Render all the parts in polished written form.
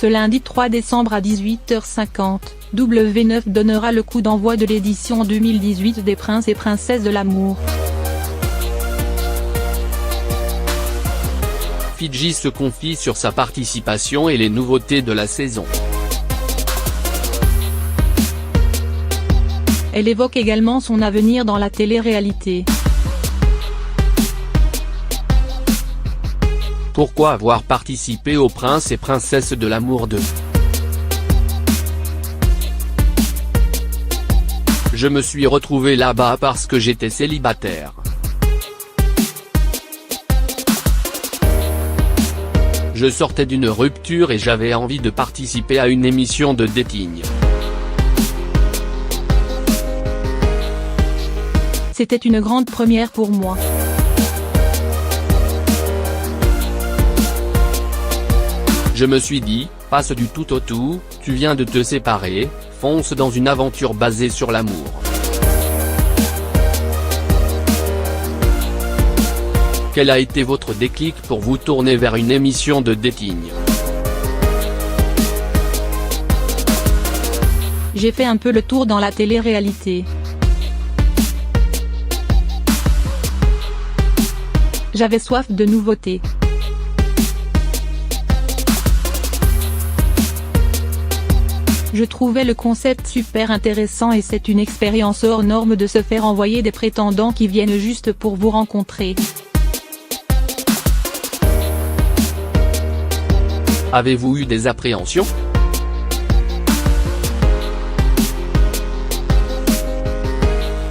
Ce lundi 3 décembre à 18h50, W9 donnera le coup d'envoi de l'édition 2018 des Princes et Princesses de l'amour. Fidji se confie sur sa participation et les nouveautés de la saison. Elle évoque également son avenir dans la télé-réalité. Pourquoi avoir participé aux Princes et Princesses de l'amour 2? Je me suis retrouvé là-bas parce que j'étais célibataire. Je sortais d'une rupture et j'avais envie de participer à une émission de dating. C'était une grande première pour moi. Je me suis dit, passe du tout au tout, tu viens de te séparer, fonce dans une aventure basée sur l'amour. Quel a été votre déclic pour vous tourner vers une émission de dating? J'ai fait un peu le tour dans la télé-réalité. J'avais soif de nouveautés. Je trouvais le concept super intéressant et c'est une expérience hors norme de se faire envoyer des prétendants qui viennent juste pour vous rencontrer. Avez-vous eu des appréhensions?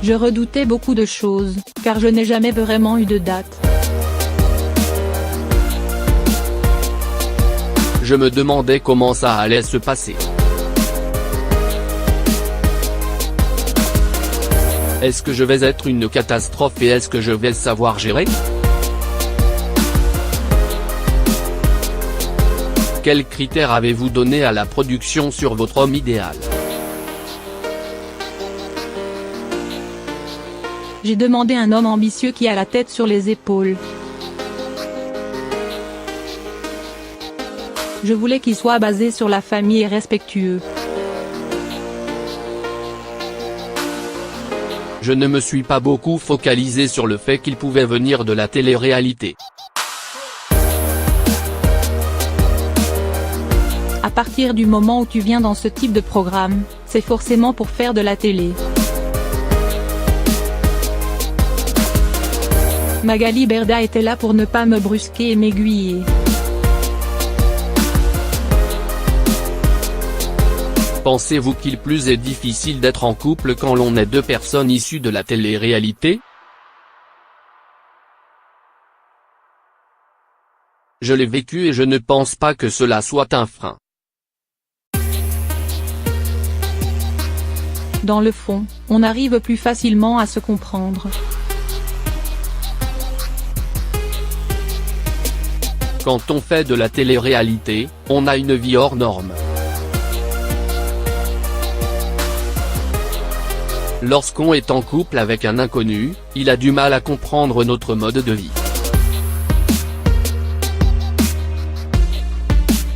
Je redoutais beaucoup de choses, car je n'ai jamais vraiment eu de date. Je me demandais comment ça allait se passer. Est-ce que je vais être une catastrophe et est-ce que je vais savoir gérer? Quels critères avez-vous donné à la production sur votre homme idéal? J'ai demandé un homme ambitieux qui a la tête sur les épaules. Je voulais qu'il soit basé sur la famille et respectueux. Je ne me suis pas beaucoup focalisé sur le fait qu'il pouvait venir de la télé-réalité. À partir du moment où tu viens dans ce type de programme, c'est forcément pour faire de la télé. Magali Berda était là pour ne pas me brusquer et m'aiguiller. Pensez-vous qu'il plus est difficile d'être en couple quand l'on est deux personnes issues de la télé-réalité? Je l'ai vécu et je ne pense pas que cela soit un frein. Dans le fond, on arrive plus facilement à se comprendre. Quand on fait de la télé-réalité, on a une vie hors norme. Lorsqu'on est en couple avec un inconnu, il a du mal à comprendre notre mode de vie.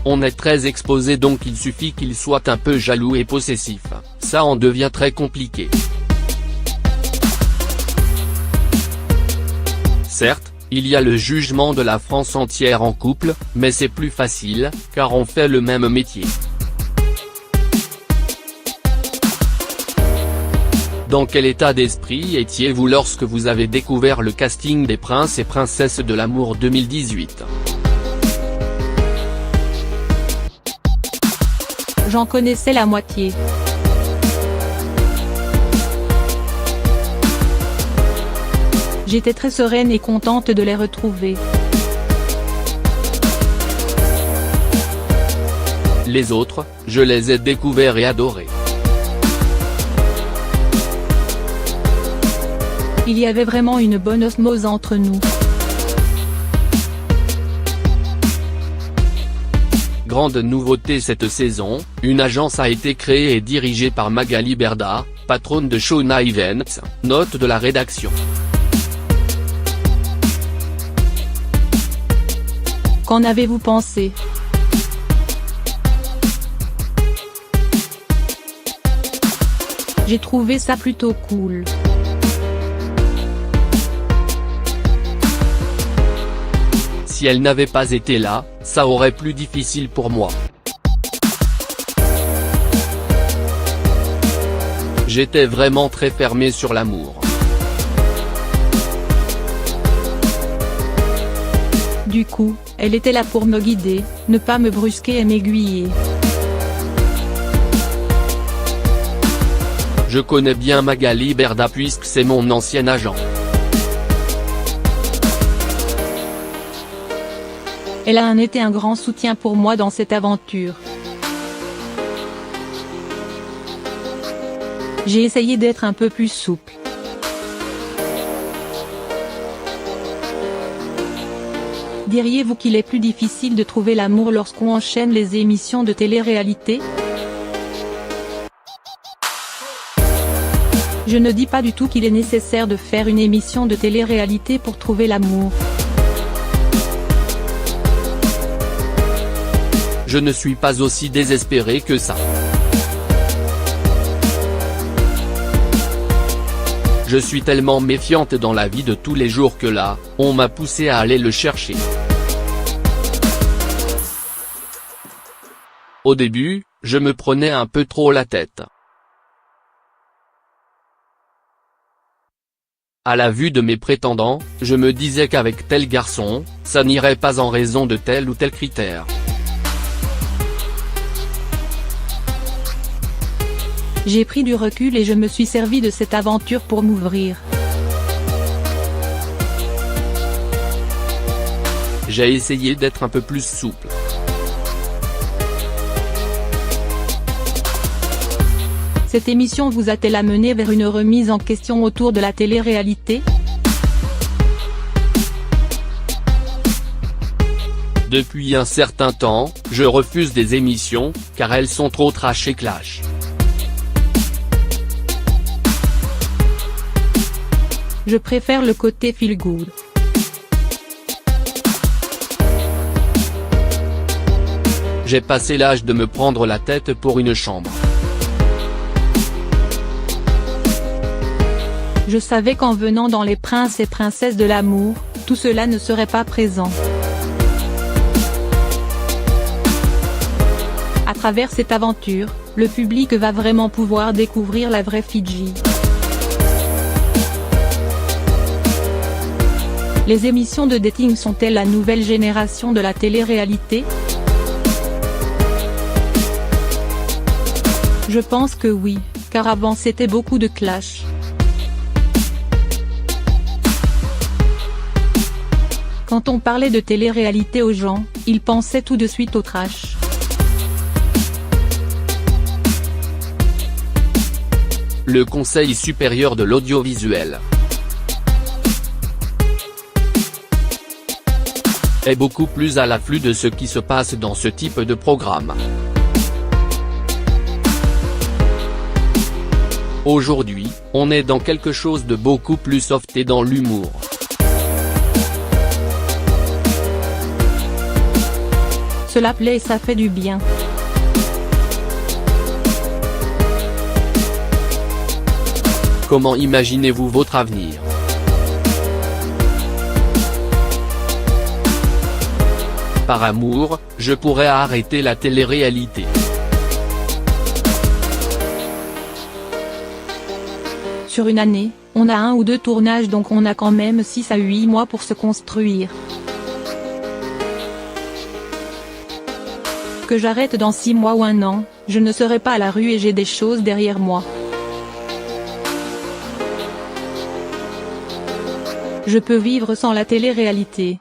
On est très exposé donc il suffit qu'il soit un peu jaloux et possessif, ça en devient très compliqué. Certes, il y a le jugement de la France entière en couple, mais c'est plus facile, car on fait le même métier. Dans quel état d'esprit étiez-vous lorsque vous avez découvert le casting des Princes et Princesses de l'amour 2018? J'en connaissais la moitié. J'étais très sereine et contente de les retrouver. Les autres, je les ai découverts et adorés. Il y avait vraiment une bonne osmose entre nous. Grande nouveauté cette saison, une agence a été créée et dirigée par Magali Berda, patronne de Shona Events, note de la rédaction. Qu'en avez-vous pensé? J'ai trouvé ça plutôt cool. Si elle n'avait pas été là, ça aurait plus difficile pour moi. J'étais vraiment très fermé sur l'amour. Du coup, elle était là pour me guider, ne pas me brusquer et m'aiguiller. Je connais bien Magali Berda puisque c'est mon ancien agent. Elle a été un grand soutien pour moi dans cette aventure. J'ai essayé d'être un peu plus souple. Diriez-vous qu'il est plus difficile de trouver l'amour lorsqu'on enchaîne les émissions de télé-réalité? Je ne dis pas du tout qu'il est nécessaire de faire une émission de télé-réalité pour trouver l'amour. Je ne suis pas aussi désespéré que ça. Je suis tellement méfiante dans la vie de tous les jours que là, on m'a poussé à aller le chercher. Au début, je me prenais un peu trop la tête. À la vue de mes prétendants, je me disais qu'avec tel garçon, ça n'irait pas en raison de tel ou tel critère. J'ai pris du recul et je me suis servi de cette aventure pour m'ouvrir. J'ai essayé d'être un peu plus souple. Cette émission vous a-t-elle amené vers une remise en question autour de la télé-réalité? Depuis un certain temps, je refuse des émissions, car elles sont trop trash et clash. Je préfère le côté feel good. J'ai passé l'âge de me prendre la tête pour une chambre. Je savais qu'en venant dans Les Princes et Princesses de l'amour, tout cela ne serait pas présent. À travers cette aventure, le public va vraiment pouvoir découvrir la vraie Fidji. Les émissions de dating sont-elles la nouvelle génération de la télé-réalité? Je pense que oui, car avant c'était beaucoup de clash. Quand on parlait de télé-réalité aux gens, ils pensaient tout de suite au trash. Le Conseil supérieur de l'audiovisuel est beaucoup plus à l'afflux de ce qui se passe dans ce type de programme. Aujourd'hui, on est dans quelque chose de beaucoup plus soft et dans l'humour. Cela plaît et ça fait du bien. Comment imaginez-vous votre avenir? Par amour, je pourrais arrêter la télé-réalité. Sur une année, on a 1 ou 2 tournages donc on a quand même 6 à 8 mois pour se construire. Que j'arrête dans 6 mois ou 1 an, je ne serai pas à la rue et j'ai des choses derrière moi. Je peux vivre sans la télé-réalité.